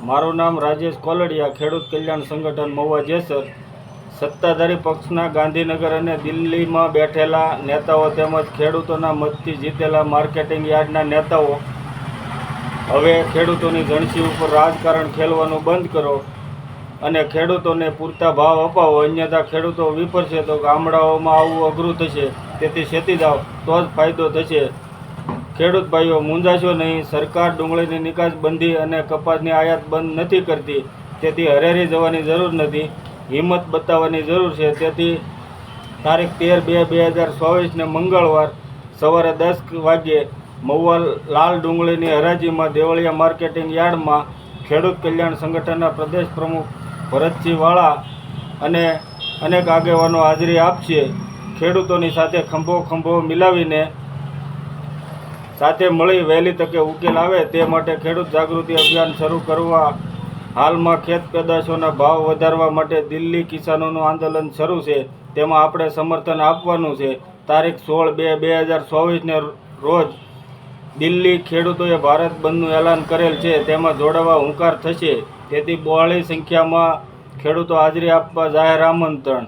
મારું નામ રાજેશ કોલડિયા, ખેડૂત કલ્યાણ સંગઠન મહુવા જેસર. સત્તાધારી પક્ષના ગાંધીનગર અને દિલ્હીમાં બેઠેલા નેતાઓ તેમજ ખેડૂતોના મતથી જીતેલા માર્કેટિંગ યાર્ડના નેતાઓ હવે ખેડૂતોની ગણસી ઉપર રાજકારણ ખેલવાનું બંધ કરો અને ખેડૂતોને પૂરતા ભાવ અપાવો, અન્યથા ખેડૂતો વિફરશે તો ગામડાઓમાં આવવું અઘરું થશે. તેથી છેતી જાઓ તો જ ફાયદો થશે. ખેડૂત ભાઈઓ, મૂંઝાશો નહીં. સરકાર ડુંગળીની નિકાસ બંધી અને કપાસની આયાત બંધ નથી કરતી, તેથી હરેરી જવાની જરૂર નથી, હિંમત બતાવવાની જરૂર છે. તેથી તારીખ 13/2/2024 મંગળવાર સવારે 10 વાગ્યે મહુવા લાલ ડુંગળીની હરાજીમાં દેવળિયા માર્કેટિંગ યાર્ડમાં ખેડૂત કલ્યાણ સંગઠનના પ્રદેશ પ્રમુખ ભરતસિંહ વાળા અને અનેક આગેવાનો હાજરી આપશે. ખેડૂતોની સાથે ખંભો મિલાવીને સાથે મળી વહેલી તકે ઉકેલ આવે તે માટે ખેડૂત જાગૃતિ અભિયાન શરૂ કરવા. હાલમાં ખેત પેદાશોના ભાવ વધારવા માટે દિલ્હી કિસાનોનું આંદોલન શરૂ છે, તેમાં આપણે સમર્થન આપવાનું છે. તારીખ 16/2/2024 રોજ દિલ્હી ખેડૂતોએ ભારત બંધનું એલાન કરેલ છે, તેમાં જોડાવા હુંકાર થશે. તેથી બહોળી સંખ્યામાં ખેડૂતો હાજરી આપવા જાહેર આમંત્રણ.